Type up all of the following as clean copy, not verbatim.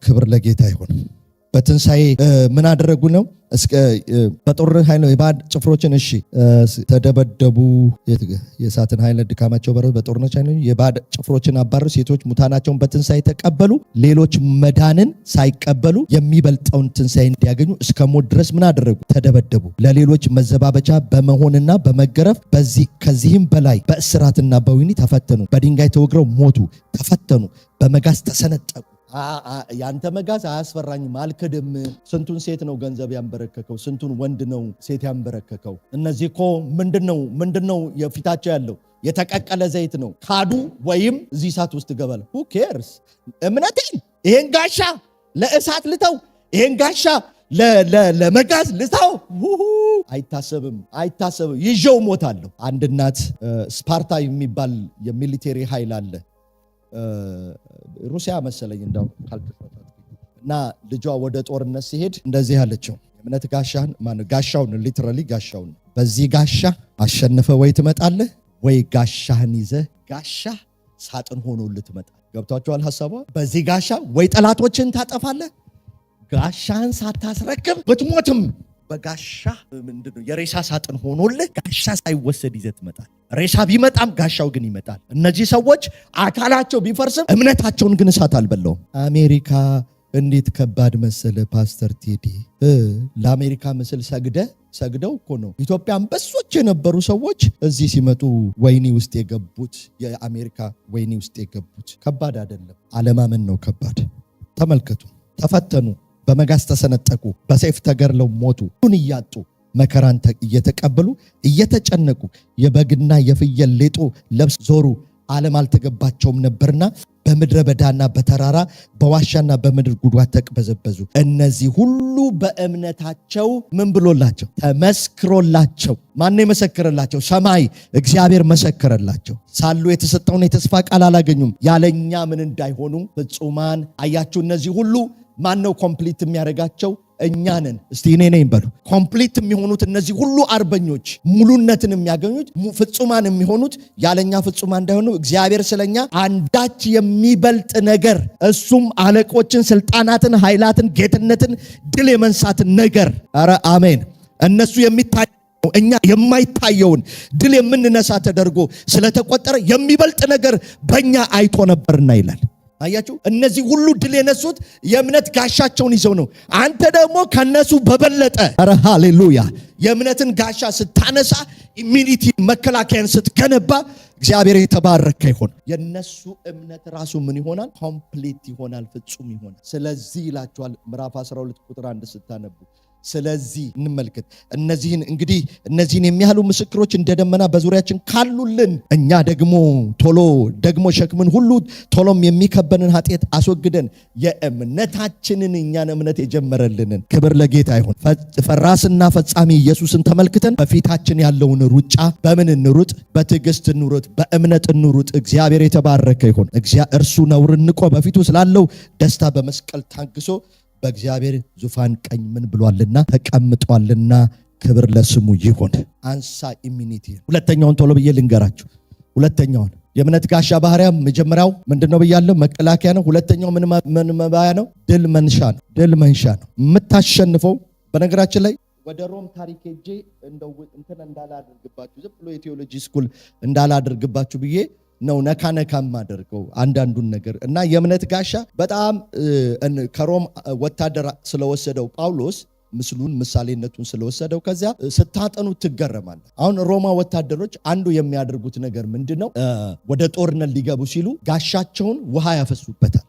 ክብር ለጌታ ይሁን። በትንሳኤ ምን አደረጉ ነው? እስከ በጦር ኃይል የባዕድ ጭፍሮችን ተደበደቡ። የእሳትን ኃይል ድካማቸው በረው በጦርነት ኃይል የባዕድ ጭፍሮችን አባረሩ። ሴቶች ሙታናቸውን በትንሳኤ ተቀበሉ። ሌሎች መዳንን ሳይቀበሉ የሚበልጠውን ትንሳኤ እንዲያገኙ እስከ ሞት ድረስ ምን አደረጉ? ተደበደቡ። ለሌሎች መዘባበቻ በመሆንና በመገረፍ ከዚህም በላይ በእስራትና በወህኒ ተፈተኑ። በድንጋይ ተወግረው ሞቱ፣ ተፈተኑ፣ በመጋዝ ተሰነጠቁ። ያንተ መጋዝ አያስፈራኝም አልክድም። ስንቱን ሴት ነው ገንዘብ ያንበረከከው? ስንቱን ወንድ ነው ሴት ያንበረከከው? እነዚህ እኮ ምንድነው የፊታቸው ያለው? የተቀቀለ ዘይት ነው። ካዱ ወይም እዚህ እሳት ውስጥ ገባል። who cares? እምነቴን ይሄን ጋሻ ለእሳት ልተው፣ ይሄን ጋሻ ለመጋዝ ልተው? አይታሰብም። ይዤው ሞታለሁ። አንድ እናት ስፓርታ የሚባል የሚሊቴሪ ኃይል አለ ሩሲያ መሰለኝ እንደው እና ልጇ ወደ ጦርነት ሲሄድ እንደዚህ አለችው፣ የእምነት ጋሻውን ሊትራሊ ጋሻውን በዚህ ጋሻ አሸንፈ ወይ ትመጣለህ ወይ ጋሻህን ይዘህ ጋሻ ሳጥን ሆኖልህ ትመጣለህ። ገብቷችኋል ሐሳቧ? በዚህ ጋሻ ወይ ጠላቶችን ታጠፋለህ፣ ጋሻህን ሳታስረክብ ብትሞትም በጋሻ ምንድነው የሬሳ ሳጥን ሆኖልህ ጋሻ ሳይወሰድ ይዘህ ትመጣለህ። ሬሳ ቢመጣም ጋሻው ግን ይመጣል። እነዚህ ሰዎች አካላቸው ቢፈርስም እምነታቸውን ግን እሳት አልበላውም። አሜሪካ እንዴት ከባድ መሰለ ፓስተር ቴዲ። ለአሜሪካ ምስል ሰግደው እኮ ነው ኢትዮጵያ አንበሶች የነበሩ ሰዎች እዚህ ሲመጡ ወይኒ ውስጥ የገቡት፣ የአሜሪካ ወይኒ ውስጥ የገቡት። ከባድ አይደለም፣ አለማመን ነው ከባድ። ተመልከቱ፣ ተፈተኑ፣ በመጋዝ ተሰነጠቁ፣ በሰይፍ ተገርለው ሞቱ። ሁን እያጡ መከራን እየተቀበሉ እየተጨነቁ የበግና የፍየል ሌጦ ለብስ ዞሩ። ዓለም አልተገባቸውም ነበርና በምድረ በዳና በተራራ በዋሻና በምድር ጉድጓድ ተቅበዘበዙ። እነዚህ ሁሉ በእምነታቸው ምን ብሎላቸው? ተመስክሮላቸው። ማን የመሰከረላቸው? ሰማይ እግዚአብሔር መሰከረላቸው። ሳሉ የተሰጠውን የተስፋ ቃል አላገኙም። ያለኛ ምን እንዳይሆኑ ፍጹማን። አያችሁ፣ እነዚህ ሁሉ ማን ነው ኮምፕሊት የሚያደርጋቸው? እኛ ነን። እስቲ እኔ ነኝ በሉ። ኮምፕሊት የሚሆኑት እነዚህ ሁሉ አርበኞች፣ ሙሉነትን የሚያገኙት ፍጹማን የሚሆኑት ያለኛ ፍጹማን እንዳይሆኑ እግዚአብሔር ስለኛ አንዳች የሚበልጥ ነገር፣ እሱም አለቆችን፣ ስልጣናትን፣ ኃይላትን፣ ጌትነትን ድል የመንሳትን ነገር። ኧረ አሜን። እነሱ የሚታየው እኛ የማይታየውን ድል የምንነሳ ተደርጎ ስለተቆጠረ የሚበልጥ ነገር በእኛ አይቶ ነበርና ይላል። አያችሁ፣ እነዚህ ሁሉ ድል የነሱት የእምነት ጋሻቸውን ይዘው ነው። አንተ ደግሞ ከነሱ በበለጠ ኧረ ሃሌሉያ የእምነትን ጋሻ ስታነሳ ኢሚኒቲ መከላከያን ስትገነባ እግዚአብሔር የተባረከ ይሆን። የነሱ እምነት ራሱ ምን ይሆናል? ኮምፕሊት ይሆናል፣ ፍጹም ይሆናል። ስለዚህ ይላችኋል ምዕራፍ 12 ቁጥር 1 ስታነቡ። ስለዚህ እንመልከት። እነዚህን የሚያህሉ ምስክሮች እንደ ደመና በዙሪያችን ካሉልን እኛ ደግሞ ሸክምን ሁሉ ቶሎም የሚከበንን ኃጢአት አስወግደን የእምነታችንን እኛን እምነት የጀመረልንን ክብር ለጌታ ይሁን ራስና ፈጻሚ ኢየሱስን ተመልክተን በፊታችን ያለውን ሩጫ በምን እንሩጥ? በትዕግስት እንሩጥ፣ በእምነት እንሩጥ። እግዚአብሔር የተባረከ ይሁን። እርሱ ነውርን ንቆ በፊቱ ስላለው ደስታ በመስቀል ታግሶ በእግዚአብሔር ዙፋን ቀኝ ምን ብሏልና? ተቀምጧልና። ክብር ለስሙ ይሁን። አንሳ ኢሚኒቲ። ሁለተኛውን ቶሎ ብዬ ልንገራችሁ። ሁለተኛውን የእምነት ጋሻ ባህሪያ መጀመሪያው ምንድነው ብያለሁ? መከላከያ ነው። ሁለተኛው ምን መባያ ነው? ድል መንሻ ነው። የምታሸንፈው በነገራችን ላይ ወደ ሮም ታሪክ ሄጄ እንደው እንትን እንዳላደርግባችሁ፣ ዝም ብሎ የቴዎሎጂ ስኩል እንዳላደርግባችሁ ብዬ ነው ነካ ማደርገው አንዳንዱን ነገር እና የእምነት ጋሻ በጣም ከሮም ወታደር ስለወሰደው ጳውሎስ ምሳሌነቱን ስለወሰደው ከዚያ ስታጠኑ ትገረማለ። አሁን ሮማ ወታደሮች አንዱ የሚያደርጉት ነገር ምንድነው? ወደ ጦርነት ሊገቡ ሲሉ ጋሻቸውን ውሃ ያፈሱበታል።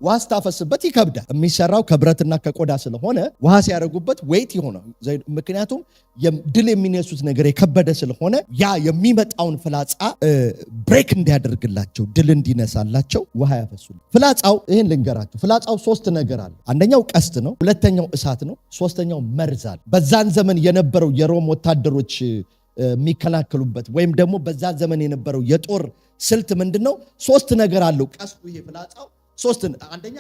ውሃ ስታፈስበት ይከብዳል። የሚሰራው ከብረትና ከቆዳ ስለሆነ ውሃ ሲያደርጉበት ዌይት ይሆናል። ምክንያቱም ድል የሚነሱት ነገር የከበደ ስለሆነ ያ የሚመጣውን ፍላጻ ብሬክ እንዲያደርግላቸው፣ ድል እንዲነሳላቸው ውሃ ያፈሱ። ፍላጻው ይህን ልንገራቸው። ፍላጻው 3 ነገር አለ። አንደኛው ቀስት ነው፣ ሁለተኛው እሳት ነው፣ ሶስተኛው መርዝ አለ። በዛን ዘመን የነበረው የሮም ወታደሮች የሚከላከሉበት ወይም ደግሞ በዛን ዘመን የነበረው የጦር ስልት ምንድነው? 3 ነገር አለው ቀስቱ። ይሄ ፍላጻው 3። አንደኛ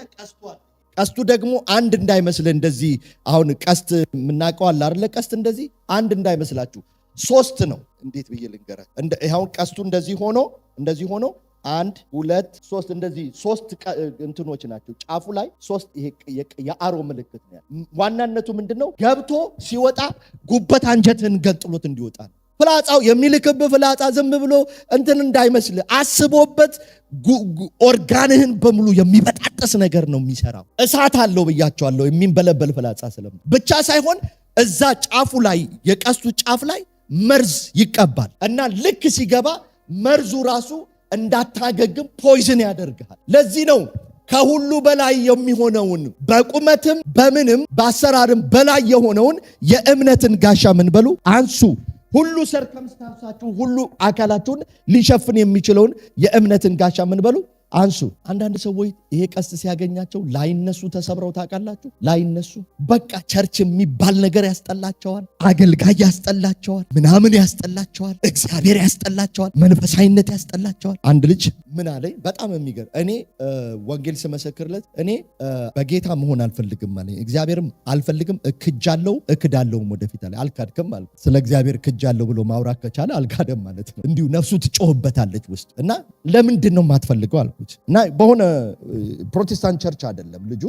ቀስቱ ደግሞ አንድ እንዳይመስል እንደዚህ አሁን ቀስት የምናውቀው አለ አይደለ? ቀስት እንደዚህ አንድ እንዳይመስላችሁ 3 ነው። እንዴት ብዬ ልንገራችሁ? አሁን ቀስቱ እንደዚህ ሆኖ 1 2 3 እንደዚህ 3 እንትኖች ናቸው። ጫፉ ላይ 3 ይሄ የአሮ ምልክት ነው። ዋናነቱ ምንድነው? ገብቶ ሲወጣ ጉበት አንጀትን ገልጥሎት እንዲወጣ ነው። ፍላጻው የሚልክብ ፍላጻ ዝም ብሎ እንትን እንዳይመስል አስቦበት ኦርጋንህን በሙሉ የሚበጣጠስ ነገር ነው የሚሰራው። እሳት አለው ብያቸዋለሁ። የሚንበለበል ፍላጻ ስለምን ብቻ ሳይሆን እዛ ጫፉ ላይ የቀስቱ ጫፍ ላይ መርዝ ይቀባል እና ልክ ሲገባ መርዙ ራሱ እንዳታገግም ፖይዝን ያደርጋል። ለዚህ ነው ከሁሉ በላይ የሚሆነውን በቁመትም በምንም በአሰራርም በላይ የሆነውን የእምነትን ጋሻ ምን በሉ አንሱ። ሁሉ ሰርከምስታንሳችሁ ሁሉ አካላችሁን ሊሸፍን የሚችለውን የእምነትን ጋሻ ምን በሉ አንሱ። አንዳንድ ሰዎች ይሄ ቀስት ሲያገኛቸው ላይነሱ ተሰብረው ታውቃላችሁ። ላይነሱ በቃ ቸርች የሚባል ነገር ያስጠላቸዋል፣ አገልጋይ ያስጠላቸዋል፣ ምናምን ያስጠላቸዋል፣ እግዚአብሔር ያስጠላቸዋል፣ መንፈሳዊነት ያስጠላቸዋል። አንድ ልጅ ምን አለኝ በጣም የሚገርም እኔ ወንጌል ስመሰክርለት እኔ በጌታ መሆን አልፈልግም ማለት እግዚአብሔርም አልፈልግም እክዳለሁም ወደፊት አለ። አልካድክም ማለት ስለ እግዚአብሔር ክጃለሁ ብሎ ማውራት ከቻለ አልካደም ማለት ነው። እንዲሁ ነፍሱ ትጮህበታለች ውስጥ እና ለምንድን ነው የማትፈልገው አልኩት እና በሆነ ፕሮቴስታንት ቸርች አይደለም ልጁ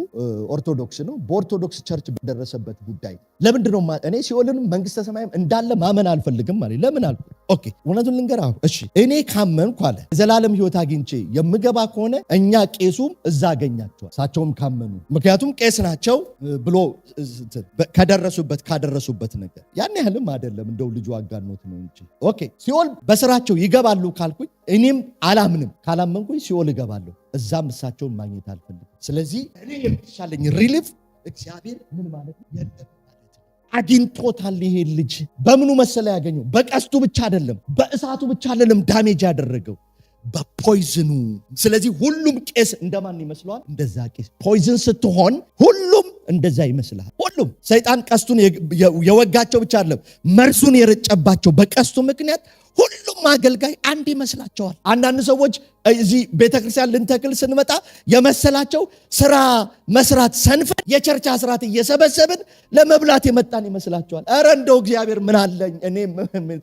ኦርቶዶክስ ነው። በኦርቶዶክስ ቸርች በደረሰበት ጉዳይ ለምንድን ነው እኔ ሲኦልንም መንግስተ ሰማይም እንዳለ ማመን አልፈልግም ማለት ለምን አልኩት። ኦኬ እውነቱን ልንገርህ እሺ እኔ ካመንኩ አለ ዘላለም ህይወት አግኝቼ የምገባ ከሆነ እኛ ቄሱም እዛ አገኛቸዋል እሳቸውም ካመኑ ምክንያቱም ቄስ ናቸው ብሎ ካደረሱበት ነገር ያን ያህልም አይደለም እንደው ልጁ አጋኖት ነው እንጂ ኦኬ ሲኦል በስራቸው ይገባሉ ካልኩኝ እኔም አላምንም ካላመንኩኝ ሲኦል እገባለሁ እዛም እሳቸውን ማግኘት አልፈልግም። ስለዚህ እኔ የሚሻለኝ ሪሊፍ እግዚአብሔር ምን ማለት ነው የለም አግኝቶታል። ይሄ ልጅ በምኑ መሰለ ያገኘው በቀስቱ ብቻ አይደለም በእሳቱ ብቻ አይደለም ዳሜጅ ያደረገው በፖይዝኑ። ስለዚህ ሁሉም ቄስ እንደማን ይመስለዋል? እንደዛ ቄስ ፖይዝን ስትሆን ሁሉም እንደዛ ይመስላል። ሁሉም ሰይጣን ቀስቱን የወጋቸው ብቻ አይደለም መርሱን የረጨባቸው በቀስቱ ምክንያት ሁሉም አገልጋይ አንድ ይመስላቸዋል። አንዳንድ ሰዎች እዚህ ቤተክርስቲያን ልንተክል ስንመጣ የመሰላቸው ስራ መስራት ሰንፈን የቸርች አስራት እየሰበሰብን ለመብላት የመጣን ይመስላቸዋል። ኧረ እንደው እግዚአብሔር ምን አለኝ እኔ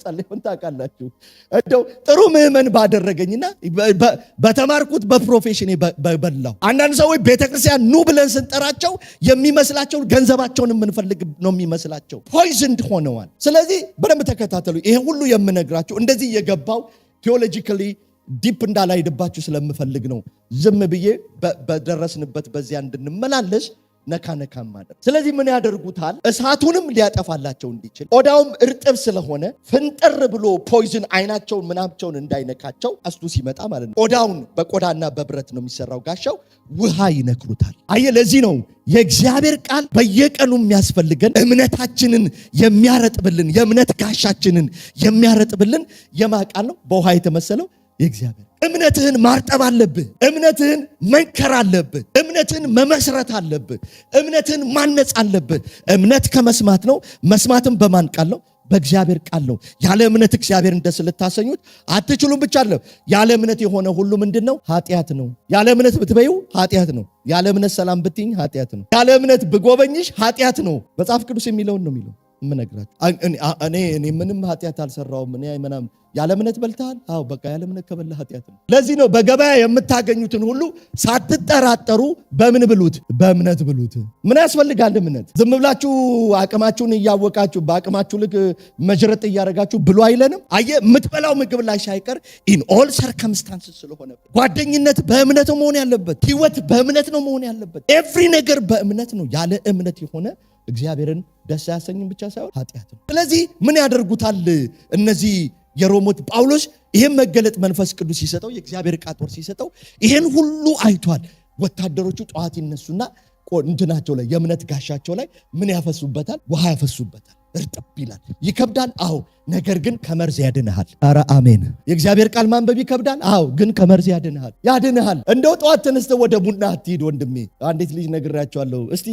ጸልዩን ታውቃላችሁ እንደው ጥሩ ምዕመን ባደረገኝና በተማርኩት በፕሮፌሽኔ በበላው። አንዳንድ ሰዎች ቤተክርስቲያን ኑ ብለን ስንጠራቸው የሚመስላቸው ገንዘባቸውን የምንፈልግ ነው የሚመስላቸው። ፖይዝንድ ሆነዋል። ስለዚህ በደንብ ተከታተሉ። ይሄ ሁሉ የምነግራችሁ እንደዚህ የገባው ቴዎሎጂካሊ ዲፕ እንዳላይድባችሁ ስለምፈልግ ነው። ዝም ብዬ በደረስንበት በዚያ እንድንመላለስ ነካ ማድረግ። ስለዚህ ምን ያደርጉታል? እሳቱንም ሊያጠፋላቸው እንዲችል ቆዳውም እርጥብ ስለሆነ ፍንጥር ብሎ ፖይዝን አይናቸውን ምናቸውን እንዳይነካቸው ቀስቱ ሲመጣ ማለት ነው። ቆዳውን በቆዳና በብረት ነው የሚሰራው ጋሻው ውሃ ይነክሩታል። አየ ለዚህ ነው የእግዚአብሔር ቃል በየቀኑ የሚያስፈልገን እምነታችንን የሚያረጥብልን የእምነት ጋሻችንን የሚያረጥብልን የማቃል ነው በውሃ የተመሰለው የእግዚአብሔር። እምነትህን ማርጠብ አለብህ። እምነትህን መንከር አለብህ። እምነትህን መመስረት አለብህ። እምነትህን ማነጽ አለብህ። እምነት ከመስማት ነው፣ መስማትም በማን ቃል ነው? በእግዚአብሔር ቃል ነው። ያለ እምነት እግዚአብሔርን ደስ ልታሰኙት አትችሉም ብቻ አለ። ያለ እምነት የሆነ ሁሉ ምንድን ነው? ኃጢአት ነው። ያለ እምነት ብትበይው ኃጢአት ነው። ያለ እምነት ሰላም ብትኝ ኃጢአት ነው። ያለ እምነት ብጎበኝሽ ኃጢአት ነው። መጽሐፍ ቅዱስ የሚለውን ነው የሚለው የምነግራችሁ። እኔ ምንም ኃጢአት አልሰራውም እኔ ምናምን ያለ እምነት በልተሃል? አዎ በቃ ያለ እምነት ከበላ ኃጢአት ነው። ለዚህ ነው በገበያ የምታገኙትን ሁሉ ሳትጠራጠሩ በምን ብሉት? በእምነት ብሉት። ምን ያስፈልጋል እምነት? ዝም ብላችሁ አቅማችሁን እያወቃችሁ በአቅማችሁ ልክ መጅረጥ እያደረጋችሁ ብሉ አይለንም። አየ የምትበላው ምግብ ላይ ሳይቀር ኢን ኦል ሰርከምስታንስስ ስለሆነ ጓደኝነት በእምነት ነው መሆን ያለበት። ህይወት በእምነት ነው መሆን ያለበት። ኤቭሪ ነገር በእምነት ነው። ያለ እምነት የሆነ እግዚአብሔርን ደስ ያሰኝም ብቻ ሳይሆን ኃጢአት ነው። ስለዚህ ምን ያደርጉታል እነዚህ የሮሞት ጳውሎስ ይሄን መገለጥ መንፈስ ቅዱስ ሲሰጠው የእግዚአብሔር ቃል ሲሰጠው ይሄን ሁሉ አይቷል። ወታደሮቹ ጠዋት ይነሱና እንትናቸው ላይ የእምነት ጋሻቸው ላይ ምን ያፈሱበታል? ውሃ ያፈሱበታል። እርጥብ ይላል። ይከብዳል? አዎ። ነገር ግን ከመርዝ ያድንሃል። ኧረ አሜን። የእግዚአብሔር ቃል ማንበብ ይከብዳል? አዎ። ግን ከመርዝ ያድንሃል። እንደው ጠዋት ተነስተህ ወደ ቡና አትሂድ ወንድሜ። አንዲት ልጅ ነግራቸዋለሁ። እስቲ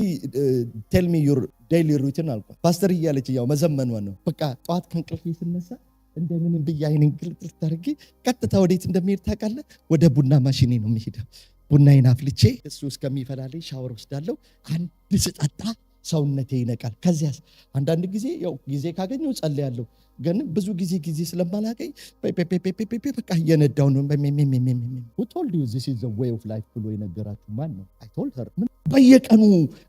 ቴል ሚ ዩር ዴይሊ ሩቲን አልኳት። ፓስተር እያለች ያው መዘመኗ ነው። በቃ ጠዋት ከእንቅልፌ ስነሳ እንደምንም ብዬ አይኔን ግልጥ አድርጌ ቀጥታ ወዴት እንደሚሄድ ታውቃለህ? ወደ ቡና ማሽኔ ነው የሚሄደው። ቡናዬን አፍልቼ እሱ እስከሚፈላልኝ ሻወር ወስዳለሁ። አንድ ስጠጣ ሰውነቴ ይነቃል። ከዚያስ አንዳንድ ጊዜ ያው ጊዜ ካገኘው ጸልያለሁ፣ ግን ብዙ ጊዜ ስለማላገኝ በቃ እየነዳው ነው። who told you this is the way of life ብሎ የነገራችሁ ማን ነው? I told her። በየቀኑ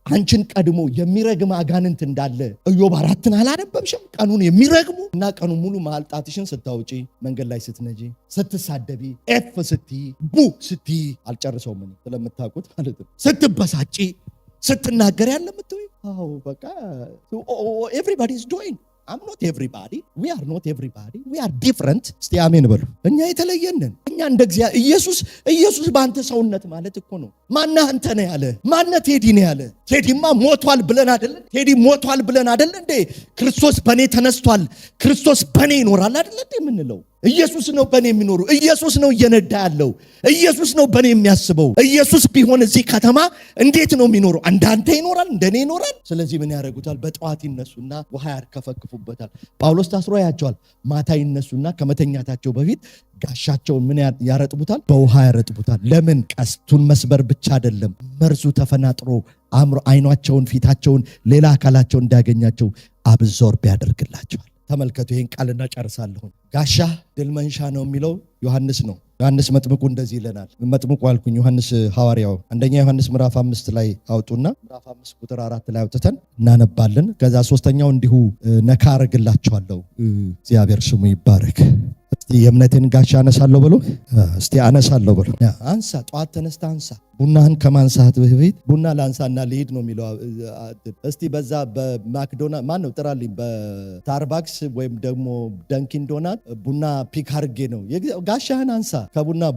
አንቺን ቀድሞ የሚረግም አጋንንት እንዳለ ኢዮብ 4ን አላነበብሽም? ቀኑን የሚረግሙ እና ቀኑ ሙሉ መሀል ጣትሽን ስታውጪ፣ መንገድ ላይ ስትነጂ፣ ስትሳደቢ፣ ኤፍ ስትይ፣ ቡ ስትይ፣ አልጨርሰውም ስለምታውቁት ማለት ነው፣ ስትበሳጪ፣ ስትናገር ያለ ምትይ በቃ everybody is doing. I'm not everybody. We are not everybody. We are different. እስቲ አሜን በሉ። እኛ የተለየንን፣ እኛ እንደ ኢየሱስ በአንተ ሰውነት ማለት እኮ ነው። ማነህ አንተ ነው ያለ? ማነህ ቴዲ ነው ያለ? ቴዲማ ሞቷል ብለን አይደለ? ቴዲ ሞቷል ብለን አይደለ እንዴ? ክርስቶስ በኔ ተነስቷል፣ ክርስቶስ በኔ ይኖራል አይደለ እንዴ የምንለው? ኢየሱስ ነው በኔ የሚኖሩ። ኢየሱስ ነው እየነዳ ያለው። ኢየሱስ ነው በኔ የሚያስበው። ኢየሱስ ቢሆን እዚህ ከተማ እንዴት ነው የሚኖረው? እንዳንተ ይኖራል፣ እንደኔ ይኖራል። ስለዚህ ምን ያደርጉታል? በጠዋት ይነሱና ውሃ ያርከፈክፉበታል። ጳውሎስ ታስሮ ያቸዋል። ማታ ይነሱና ከመተኛታቸው በፊት ጋሻቸውን ምን ያረጥቡታል? በውሃ ያረጥቡታል። ለምን? ቀስቱን መስበር ብቻ አይደለም፣ መርዙ ተፈናጥሮ አይኗቸውን፣ ፊታቸውን፣ ሌላ አካላቸውን እንዳያገኛቸው አብዞርብ ያደርግላቸዋል። ተመልከቱ፣ ይህን ቃልና ጨርሳለሁ። ጋሻ ድል መንሻ ነው የሚለው ዮሐንስ ነው። ዮሐንስ መጥምቁ እንደዚህ ይለናል። መጥምቁ አልኩኝ፣ ዮሐንስ ሐዋርያው። አንደኛ ዮሐንስ ምዕራፍ 5 ላይ አውጡና ምዕራፍ 5 ቁጥር 4 ላይ አውጥተን እናነባለን። ከዛ ሶስተኛው እንዲሁ ነካ አረግላችኋለሁ። እግዚአብሔር ስሙ ይባረክ። እስቲ የእምነትን ጋሻ አነሳለሁ ብሎ እስቲ አነሳለሁ ብሎ አንሳ። ጠዋት ተነስተ አንሳ። ቡናህን ከማንሳት በፊት ቡና ላንሳና ልሄድ ነው የሚለው። እስቲ በዛ በማክዶናልድ ማን ነው ጥራልኝ፣ በስታርባክስ ወይም ደግሞ ደንኪን ዶናት ቡና ፒክ አድርጌ ነው። ጋሻህን አንሳ።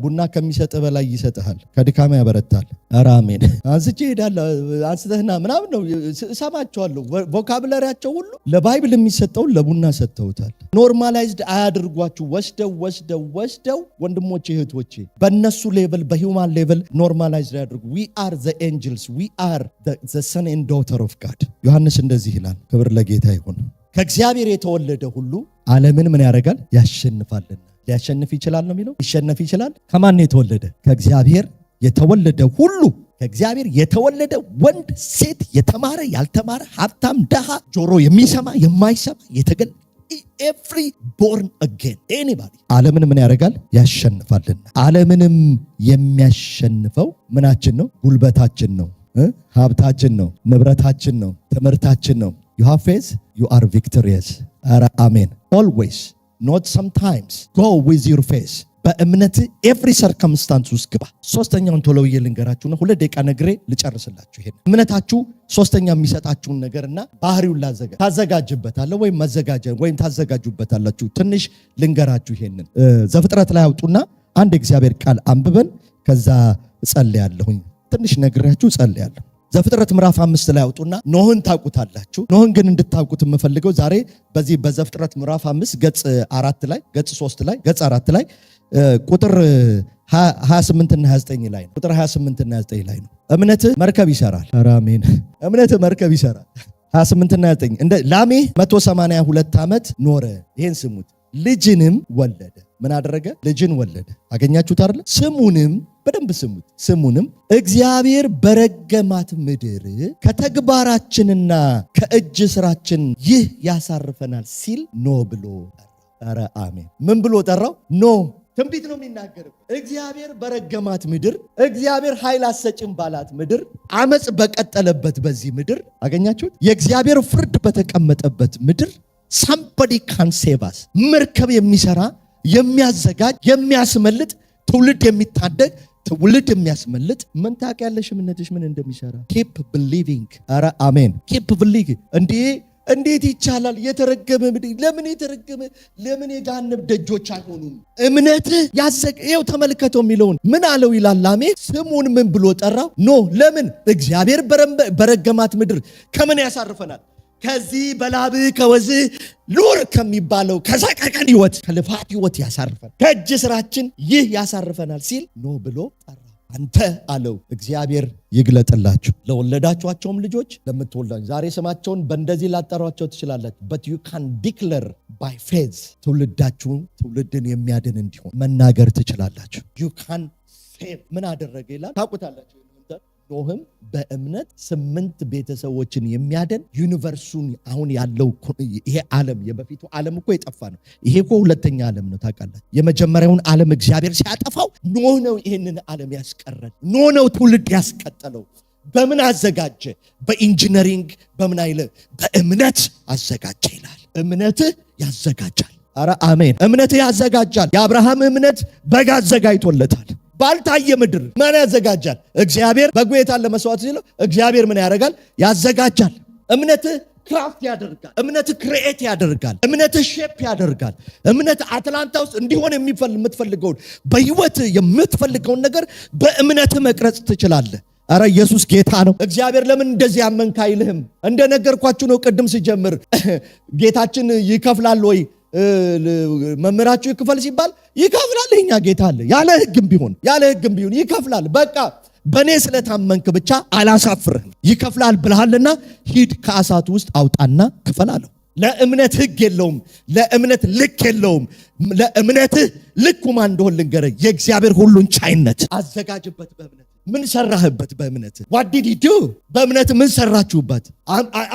ቡና ከሚሰጥ በላይ ይሰጥሃል፣ ከድካማ ያበረታል። ኧረ አሜን። አንስቼ ሄዳለሁ፣ አንስተህና ምናምን ነው እሰማቸዋለሁ። ቮካብለሪያቸው ሁሉ ለባይብል የሚሰጠውን ለቡና ሰጥተውታል። ኖርማላይዝድ አያድርጓችሁ። ወስደው ወንድሞቼ እህቶቼ፣ በእነሱ ሌቭል በሂውማን ሌቭል ኖርማላይዝድ ያድርጉ። we are the angels, we are the son and daughter of God። ዮሐንስ እንደዚህ ይላል። ክብር ለጌታ ይሁን። ከእግዚአብሔር የተወለደ ሁሉ ዓለምን ምን ያደርጋል? ያሸንፋልና። ሊያሸንፍ ይችላል ነው የሚለው። ሊሸነፍ ይችላል። ከማን የተወለደ? ከእግዚአብሔር የተወለደ ሁሉ። ከእግዚአብሔር የተወለደ ወንድ፣ ሴት፣ የተማረ፣ ያልተማረ፣ ሀብታም፣ ደሃ፣ ጆሮ የሚሰማ የማይሰማ፣ የተገለ every born again anybody ዓለምን ምን ያደርጋል? ያሸንፋልና። ዓለምንም የሚያሸንፈው ምናችን ነው? ጉልበታችን ነው፣ ሀብታችን ነው፣ ንብረታችን ነው፣ ትምህርታችን ነው። you have faith, you are victorious። ኧረ አሜን። always not sometimes go with your faith። በእምነት ኤቭሪ ሰርከምስታንስ ውስጥ ግባ። ሶስተኛውን ቶሎ ብዬ ልንገራችሁና 2 ደቂቃ ነግሬ ልጨርስላችሁ። ይሄን እምነታችሁ ሶስተኛ የሚሰጣችሁን ነገርና ባህሪውን ታዘጋጅበታለህ ወይም ታዘጋጁበታላችሁ። ትንሽ ልንገራችሁ። ይሄንን ዘፍጥረት ላይ አውጡና አንድ እግዚአብሔር ቃል አንብበን ከዛ እጸልያለሁኝ። ትንሽ ነግሬያችሁ እጸልያለሁ። ዘፍጥረት ምዕራፍ 5 ላይ አውጡና ኖህን ታውቁታላችሁ። ኖህን ግን እንድታውቁት የምፈልገው ዛሬ በዚህ በዘፍጥረት ምዕራፍ 5 ገጽ 4 ላይ ገጽ 3 ላይ ገጽ 4 ላይ ቁጥር 28 እና 29 ላይ ነው። ቁጥር 28 እና 29 ላይ ነው። እምነት መርከብ ይሰራል። አሜን። እምነት መርከብ ይሰራል። 28 እና 29 እንደ ላሜ 182 ዓመት ኖረ። ይሄን ስሙት። ልጅንም ወለደ። ምን አደረገ? ልጅን ወለደ። አገኛችሁት አይደል? ስሙንም በደንብ ስሙት። ስሙንም እግዚአብሔር በረገማት ምድር ከተግባራችንና ከእጅ ስራችን ይህ ያሳርፈናል ሲል ኖ ብሎ ጠራ። ኧረ አሜን። ምን ብሎ ጠራው? ኖ ትንቢት ነው የሚናገረው። እግዚአብሔር በረገማት ምድር፣ እግዚአብሔር ኃይል አሰጭም ባላት ምድር፣ አመፅ በቀጠለበት በዚህ ምድር አገኛችሁት? የእግዚአብሔር ፍርድ በተቀመጠበት ምድር somebody can save us። መርከብ የሚሰራ የሚያዘጋጅ የሚያስመልጥ ትውልድ የሚታደግ ትውልድ የሚያስመልጥ ምን ታውቂያለሽ? እምነትሽ ምን እንደሚሰራ keep believing። ኧረ አሜን። keep believing። እንዴት ይቻላል? የተረገመ ምድር ለምን የተረገመ? ለምን የገሃነም ደጆች አይሆኑም? እምነትህ ይኸው ተመልከተው የሚለውን ምን አለው ይላል ላሜ። ስሙን ምን ብሎ ጠራው? ኖ። ለምን? እግዚአብሔር በረገማት ምድር ከምን ያሳርፈናል? ከዚህ በላብህ ከወዝህ ሉር ከሚባለው ከሰቀቀን ህይወት ከልፋት ህይወት ያሳርፈናል። ከእጅ ስራችን ይህ ያሳርፈናል ሲል ኖ ብሎ ጠራ። አንተ አለው እግዚአብሔር ይግለጥላችሁ። ለወለዳችኋቸውም ልጆች ለምትወልዳችሁ ዛሬ ስማቸውን በእንደዚህ ላጠሯቸው ትችላላችሁ። but you can declare by faith ትውልዳችሁ ትውልድን የሚያድን እንዲሆን መናገር ትችላላችሁ። you can save። ምን አደረገ ይላል ታውቁታላችሁ። ኖህም በእምነት 8 ቤተሰቦችን የሚያድን ዩኒቨርሱን አሁን ያለው ይሄ ዓለም የበፊቱ ዓለም እኮ የጠፋ ነው። ይሄ እኮ ሁለተኛ ዓለም ነው ታውቃላችሁ። የመጀመሪያውን ዓለም እግዚአብሔር ሲያጠፋው ኖህ ነው ይሄንን ዓለም ያስቀረን። ኖህ ነው ትውልድ ያስቀጠለው። በምን አዘጋጀ? በኢንጂነሪንግ በምን አይለ በእምነት አዘጋጀ ይላል። እምነትህ ያዘጋጃል። አረ አሜን። እምነትህ ያዘጋጃል። የአብርሃም እምነት በግ አዘጋጅቶለታል። ባልታየ ምድር ማን ያዘጋጃል? እግዚአብሔር። በጉ የታለ መስዋዕት ሲለው እግዚአብሔር ምን ያደርጋል? ያዘጋጃል። እምነትህ ክራፍት ያደርጋል። እምነትህ ክሪኤት ያደርጋል። እምነትህ ሼፕ ያደርጋል። እምነት አትላንታ ውስጥ እንዲሆን የምትፈልገውን በህይወት የምትፈልገውን ነገር በእምነትህ መቅረጽ ትችላለህ። አረ ኢየሱስ ጌታ ነው። እግዚአብሔር ለምን እንደዚህ ያመንክ አይልህም? እንደነገርኳችሁ ነው ቅድም ሲጀምር ጌታችን ይከፍላል ወይ መምህራችሁ ይክፈል ሲባል ይከፍላል። የኛ ጌታ አለ። ያለ ህግም ቢሆን ይከፍላል። በቃ በኔ ስለታመንክ ብቻ አላሳፍርህም። ይከፍላል ብለሃልና ሂድ ከእሳቱ ውስጥ አውጣና ክፈል አለው። ለእምነት ህግ የለውም። ለእምነት ልክ የለውም። ለእምነትህ ልኩ ማን እንደሆነ ልንገርህ። የእግዚአብሔር ሁሉን ቻይነት አዘጋጅበት። በእምነት ምን ሰራህበት? በእምነት what did you do? በእምነት ምን ሰራችሁበት?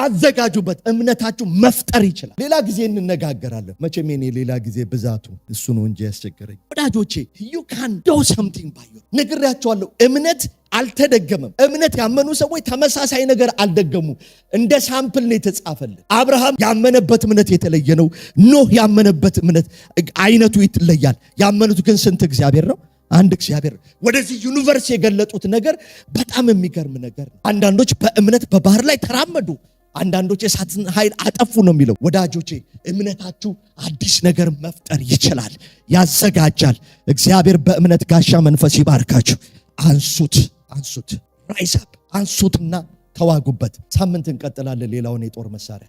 አዘጋጁበት። እምነታችሁ መፍጠር ይችላል። ሌላ ጊዜ እንነጋገራለን። መቼም የኔ ሌላ ጊዜ ብዛቱ እሱ ነው እንጂ ያስቸገረኝ። ወዳጆቼ you can do something by you ነግሬያቸዋለሁ። እምነት አልተደገመም። እምነት ያመኑ ሰዎች ተመሳሳይ ነገር አልደገሙ። እንደ ሳምፕል ነው የተጻፈልን። አብርሃም ያመነበት እምነት የተለየ ነው። ኖህ ያመነበት እምነት አይነቱ ይለያል። ያመኑት ግን ስንት እግዚአብሔር ነው? አንድ እግዚአብሔር። ወደዚህ ዩኒቨርስ የገለጡት ነገር በጣም የሚገርም ነገር ነው። አንዳንዶች በእምነት በባህር ላይ ተራመዱ፣ አንዳንዶች የእሳትን ኃይል አጠፉ ነው የሚለው። ወዳጆቼ እምነታችሁ አዲስ ነገር መፍጠር ይችላል፣ ያዘጋጃል። እግዚአብሔር በእምነት ጋሻ መንፈስ ይባርካችሁ። አንሱት ራይዝ አፕ አንሱትና ተዋጉበት። ሳምንት እንቀጥላለን ሌላውን የጦር መሳሪያ